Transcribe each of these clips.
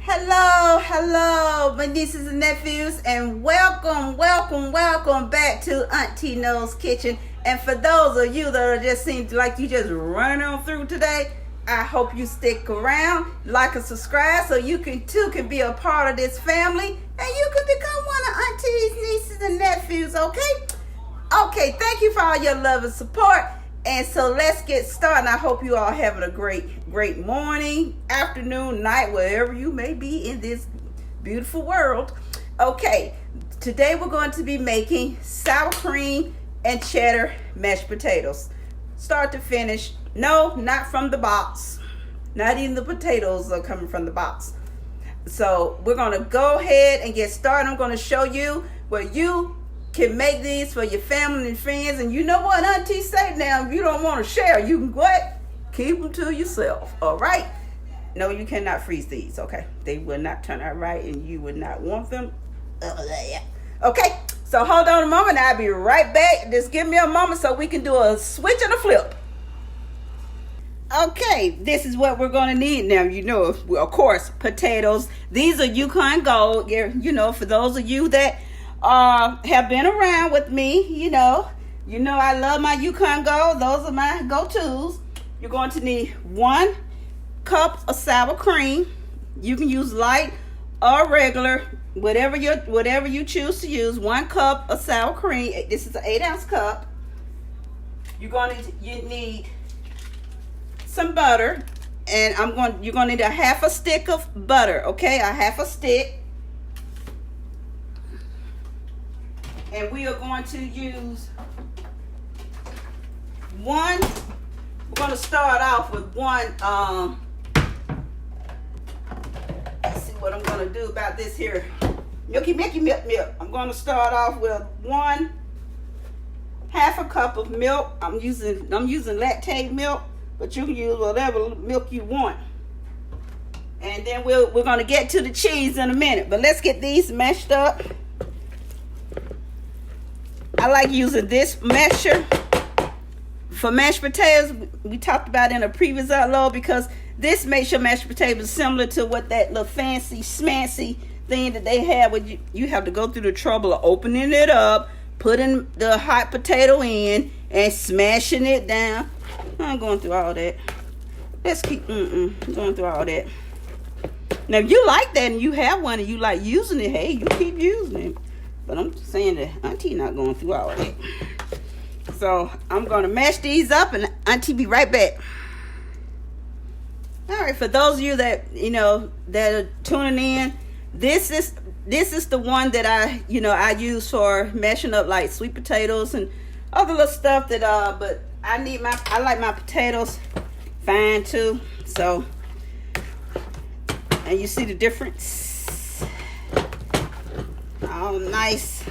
Hello, my nieces and nephews, and welcome back to Auntie No's Kitchen. And for those of you that are just seems like you just running on through today, I hope you stick around, like and subscribe, so you can be a part of this family, and you can become one of Auntie's nieces and nephews. Okay, thank you for all your love and support. And so let's get started. I hope you all having a great morning, afternoon, night, wherever you may be in this beautiful world. Okay, today we're going to be making sour cream and cheddar mashed potatoes. Start to finish. No, not from the box. Not even the potatoes are coming from the box. So we're going to go ahead and get started. I'm going to show you where you can make these for your family and friends. And you know what Auntie say now, if you don't want to share, you can what? Keep them to yourself. All right? No, you cannot freeze these, okay? They will not turn out right and you would not want them. Okay, so hold on a moment. I'll be right back. Just give me a moment so we can do a switch and a flip. Okay, this is what we're going to need now. You know, of course, potatoes. These are Yukon Gold. You know, for those of you that have been around with me, you know I love my Yukon Gold. Those are my go-tos. You're going to need 1 cup of sour cream. You can use light or regular, whatever you choose to use. 1 cup of sour cream. This is an 8-ounce cup. You need some butter, and you're going to need a half a stick of butter. Okay, a half a stick. And we are going to use we're going to start off with one, let's see what I'm going to do about this here. Milk. I'm going to start off with 1/2 a cup of milk. I'm using lactate milk, but you can use whatever milk you want. And then we're going to get to the cheese in a minute, but let's get these mashed up. I like using this masher for mashed potatoes. We talked about in a previous upload, because this makes your mashed potatoes similar to what that little fancy smancy thing that they have, where you have to go through the trouble of opening it up, putting the hot potato in, and smashing it down. I'm going through all that. Let's keep going through all that. Now, if you like that and you have one and you like using it, hey, you keep using it. But I'm saying that Auntie not going through all that. So I'm going to mash these up, and Auntie be right back. All right, for those of you that that are tuning in, this is the one that I use for mashing up like sweet potatoes and other little stuff that but I like my potatoes fine too. So, and you see the difference. Oh, nice.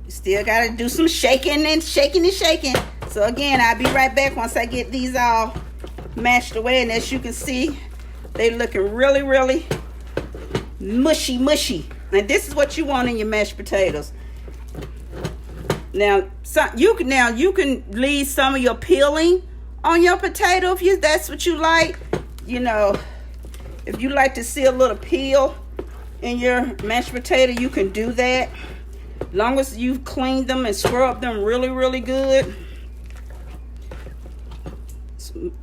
You still gotta do some shaking. So again, I'll be right back once I get these all mashed away. And as you can see, they looking really mushy. And this is what you want in your mashed potatoes. Now, you can leave some of your peeling on your potato if that's what you like. If you like to see a little peel in your mashed potato, you can do that. As long as you've cleaned them and scrubbed them really good.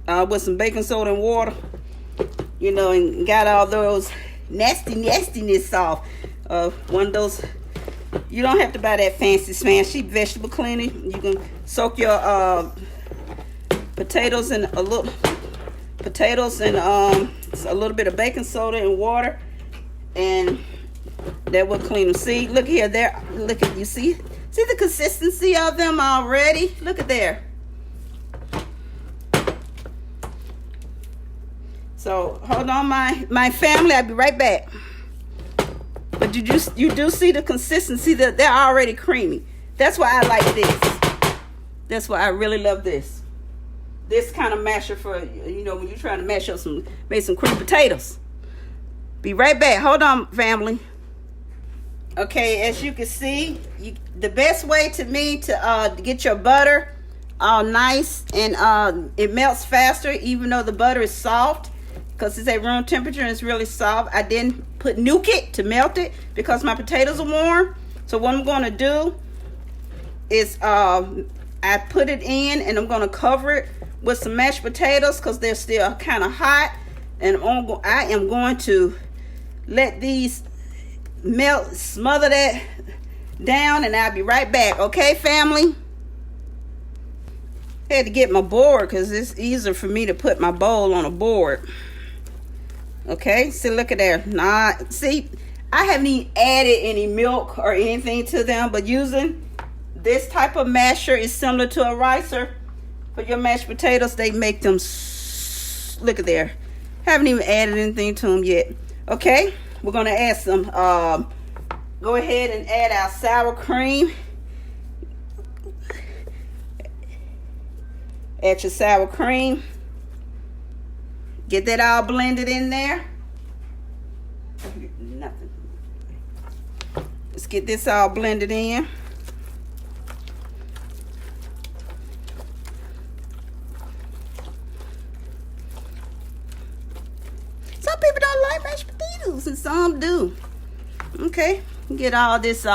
With some baking soda and water. And got all those nastiness off. One of those, you don't have to buy that fancy smashy vegetable cleaner. You can soak your potatoes in a little bit of baking soda and water, and that will clean them. See, look here, you see the consistency of them already. Look at there. So hold on, my family, I'll be right back. But you do see the consistency, that they're already creamy. That's why I like this. That's why I really love this kind of masher for when you're trying to mash up make some cream potatoes. Be right back. Hold on, family. Okay, as you can see, the best way to get your butter all nice, and it melts faster even though the butter is soft, because it's at room temperature and it's really soft. I didn't put nuke it to melt it because my potatoes are warm. So what I'm going to do is I put it in, and I'm going to cover it with some mashed potatoes because they're still kind of hot, and I am going to let these melt, smother that down, and I'll be right back. Okay, family? I had to get my board because it's easier for me to put my bowl on a board. Okay, see, look at there. See, I haven't even added any milk or anything to them, but using this type of masher is similar to a ricer for your mashed potatoes. They make them, look at there. Haven't even added anything to them yet. Okay, we're going to add some, go ahead and add our sour cream. Add your sour cream. Get that all blended in there. Nothing. Let's get this all blended in. Some people don't like mashed potatoes and some do. Okay, get all this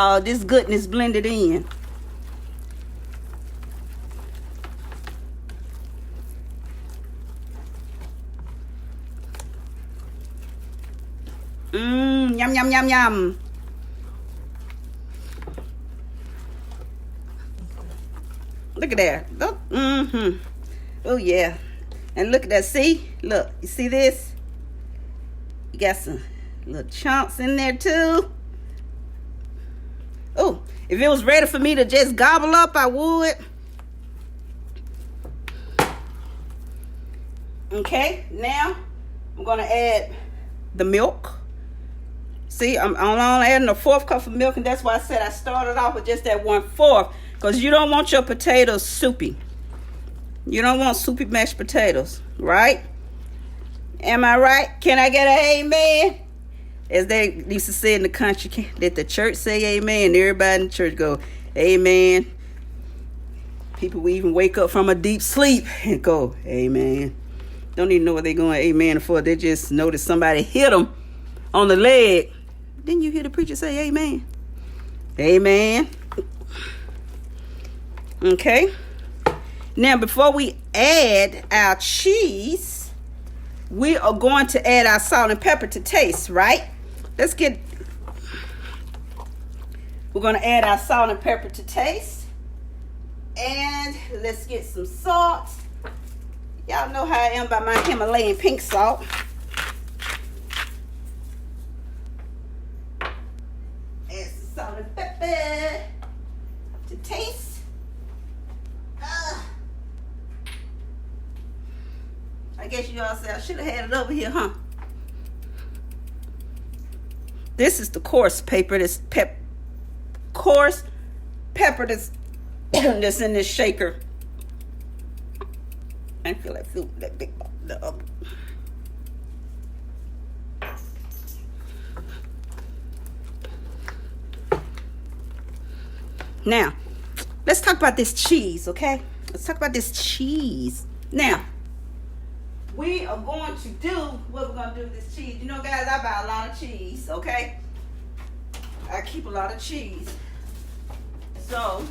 goodness blended in. Yum, yum, yum, yum. Look at that. Oh, yeah. And look at that. See? Look. You see this? You got some little chunks in there, too. Oh, if it was ready for me to just gobble up, I would. Okay. Now, I'm going to add the milk. See, I'm only adding a 1/4 cup of milk, and that's why I said I started off with just that 1/4, because you don't want your potatoes soupy. You don't want soupy mashed potatoes, right? Am I right? Can I get an amen? As they used to say in the country, let the church say amen, and everybody in the church go, amen. People will even wake up from a deep sleep and go, amen. Don't even know what they're going amen for. They just notice somebody hit them on the leg. Didn't you hear the preacher say amen? Amen. Okay. Now, before we add our cheese, we are going to add our salt and pepper to taste, right? We're going to add our salt and pepper to taste. And let's get some salt. Y'all know how I am about my Himalayan pink salt. Add some salt and pepper to taste. I guess you all say I should have had it over here, huh? This is the coarse pepper. Coarse pepper that's that's in this shaker. I feel like that big the other. Now, let's talk about this cheese, okay? Let's talk about this cheese. Now, we are going to do what we're going to do with this cheese. You know, guys, I buy a lot of cheese, okay? I keep a lot of cheese. So,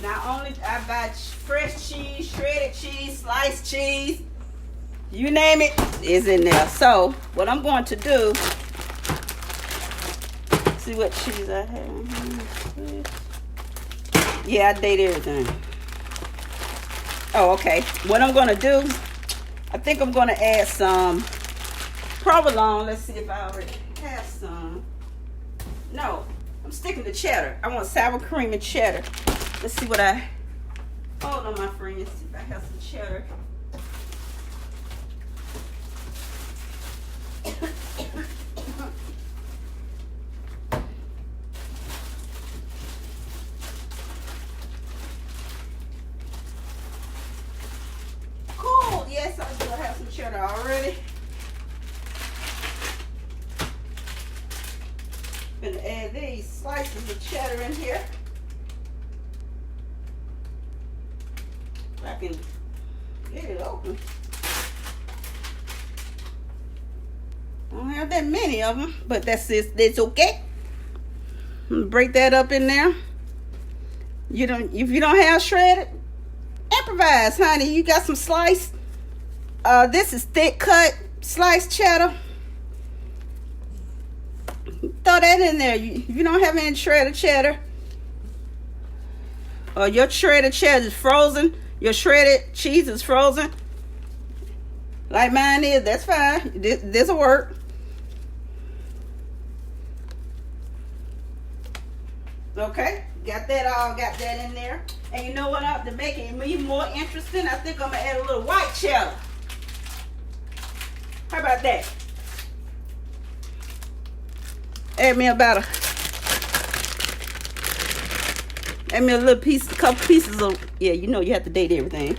not only I buy fresh cheese, shredded cheese, sliced cheese, you name it, is in there. So, what I'm going to do, see what cheese I have. Yeah, I date everything. Oh, okay. What I'm going to do, I think I'm going to add some provolone. Let's see if I already have some. No, I'm sticking to cheddar. I want sour cream and cheddar. Let's see what hold on, my friends. See if I have some cheddar. Cool. Yes, I do have some cheddar already. Gonna add these slices of cheddar in here. can get it open. I don't have that many of them, but that's okay. I'm gonna break that up in there. If you don't have shredded, improvise, honey. You got some sliced. This is thick cut sliced cheddar. Throw that in there. If you don't have any shredded cheddar, or your shredded cheddar is frozen, your shredded cheese is frozen, like mine is, that's fine. This'll work. Okay, got that in there. And you know what, to make it even more interesting, I think I'm gonna add a little white cheddar. How about that? Add me a little piece, a couple pieces of, yeah, you know you have to date everything.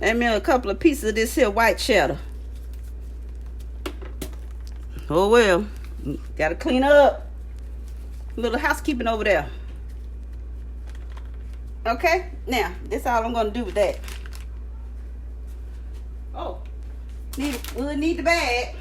Add me a couple of pieces of this here white cheddar. Oh well, gotta clean up. A little housekeeping over there. Okay, now this is all I'm gonna do with that. Oh, we'll need the bag.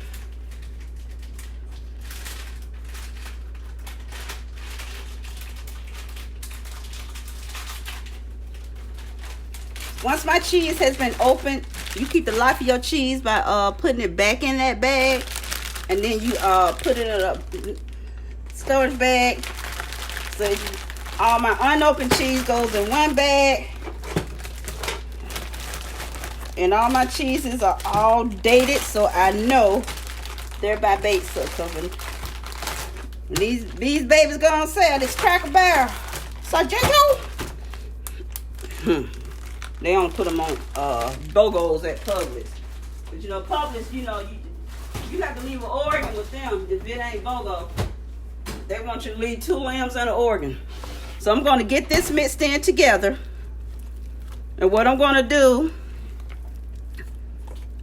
Once my cheese has been opened, you keep the life of your cheese by putting it back in that bag, and then you put it in a storage bag. So all my unopened cheese goes in one bag, and all my cheeses are all dated, so I know they're by bait something. These babies gonna sell this Cracker Barrel. So they don't put them on BOGOs at Publix. But you know, Publix, you have to leave an organ with them if it ain't BOGO. They want you to leave 2 lambs and an organ. So I'm going to get this mixed in together. And what I'm going to do,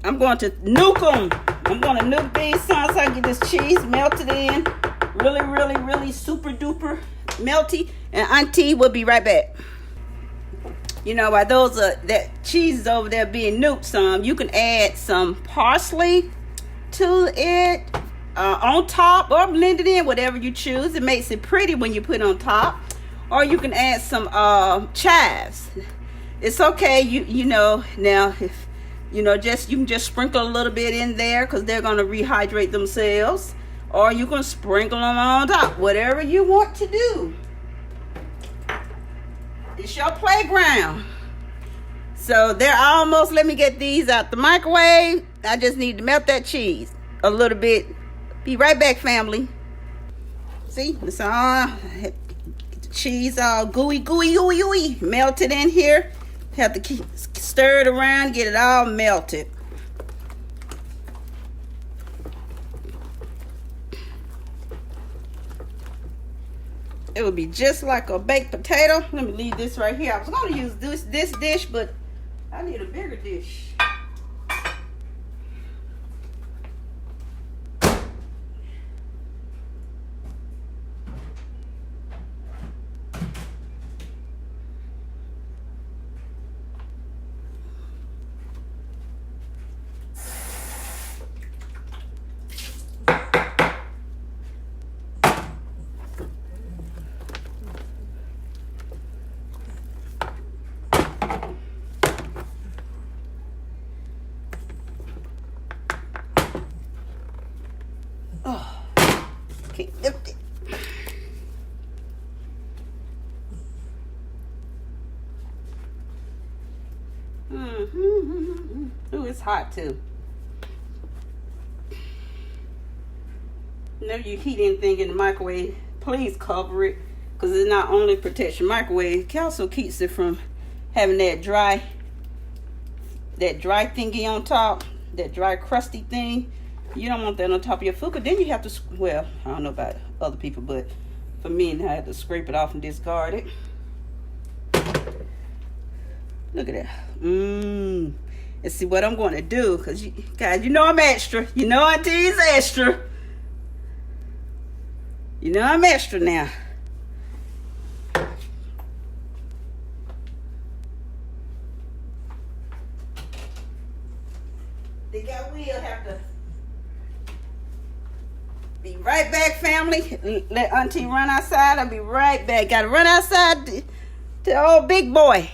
I'm going to nuke them. I'm going to nuke these so I can get this cheese melted in. Really, really, really super duper melty. And Auntie will be right back. You know, while that cheese is over there being nuked some, you can add some parsley to it on top, or blend it in, whatever you choose. It makes it pretty when you put it on top. Or you can add some chives. It's okay, you know, now if you can just sprinkle a little bit in there, because they're going to rehydrate themselves. Or you can sprinkle them on top, whatever you want to do. It's your playground. So they're almost, let me get these out the microwave. I just need to melt that cheese a little bit. Be right back, family. See, it's all, get the cheese all gooey, melted in here. Have to keep stir it around, get it all melted. It would be just like a baked potato. Let me leave this right here. I was going to use this dish, but I need a bigger dish. Oh, can't lift it. Ooh, it's hot too. Whenever you heat anything in the microwave, please cover it, because it not only protects your microwave, it also keeps it from having that dry thingy on top, that dry crusty thing. You don't want that on top of your food, because then you have to, well, I don't know about other people, but for me, I had to scrape it off and discard it. Look at that. And see what I'm going to do, because guys, you know I'm extra. You know Auntie's extra. You know I'm extra now. think I will have to be right back, family. Let Auntie run outside. I'll be right back. Gotta run outside to the old big boy.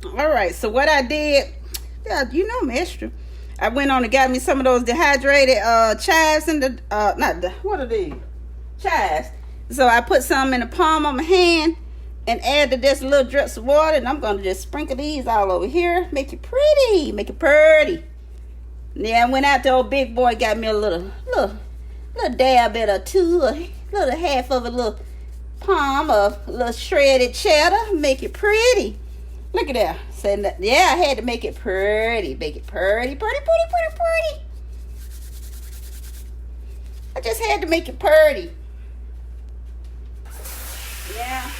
All right, so what I did, yeah, you know I'm extra. I went on and got me some of those dehydrated chives in the, what are these? Chives. So I put some in the palm of my hand and added just little drips of water, and I'm going to just sprinkle these all over here. Make it pretty. Make it pretty. Yeah, I went out to old big boy, got me a little dab at a two, a little half of a little palm of a little shredded cheddar. Make it pretty. Look at that. So, yeah, I had to make it pretty. Make it pretty, pretty, pretty, pretty, pretty. I just had to make it pretty. Yeah.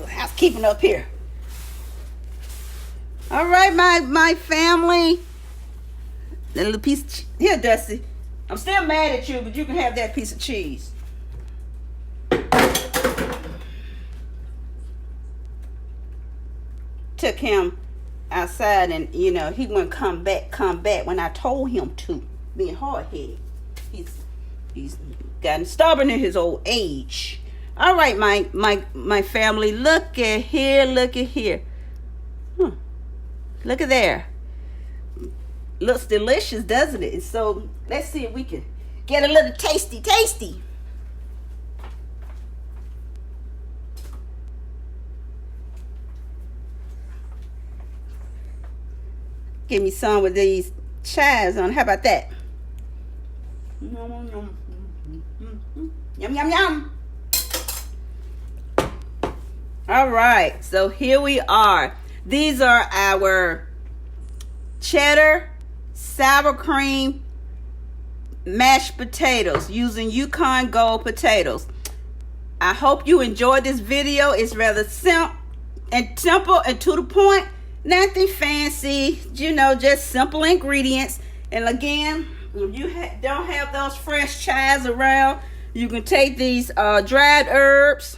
Housekeeping up here. All right, my family. That little piece here, Dusty. I'm still mad at you, but you can have that piece of cheese. Took him outside, and he wouldn't come back when I told him to. Being hard-headed. He's gotten stubborn in his old age. All right, my family. Look at here. Look at here. Look at there. Looks delicious, doesn't it? So let's see if we can get a little tasty. Give me some with these chives on. How about that? Yum, yum, yum. All right, so here we are. These are our cheddar sour cream mashed potatoes using Yukon Gold potatoes. I hope you enjoyed this video. It's rather simple and to the point. Nothing fancy, just simple ingredients. And again, if you don't have those fresh chives around, you can take these dried herbs,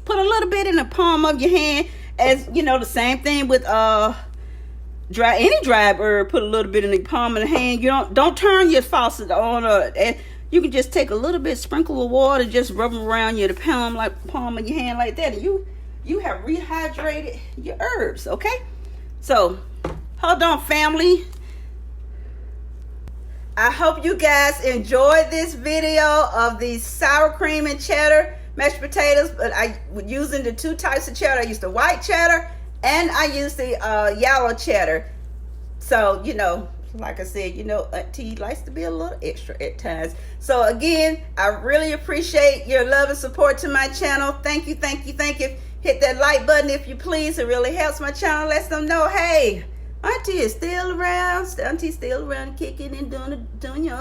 put a little bit in the palm of your hand. As the same thing with any dried herb, put a little bit in the palm of the hand. You don't turn your faucet on, you can just take a little bit, sprinkle of water, just rub them around the palm of your hand like that, and you have rehydrated your herbs. Okay, so hold on, family. I hope you guys enjoyed this video of these sour cream and cheddar mashed potatoes, but I was using the two types of cheddar. I used the white cheddar and I used the yellow cheddar. So, like I said, Auntie likes to be a little extra at times. So again, I really appreciate your love and support to my channel. Thank you. Hit that like button if you please. It really helps my channel. Lets them know, hey, Auntie is still around. Auntie's still around, kicking and doing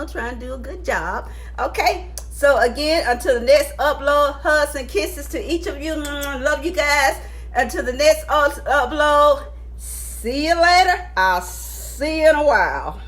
trying to do a good job. Okay. So again, until the next upload, hugs and kisses to each of you. Love you guys. Until the next upload, see you later. I'll see you in a while.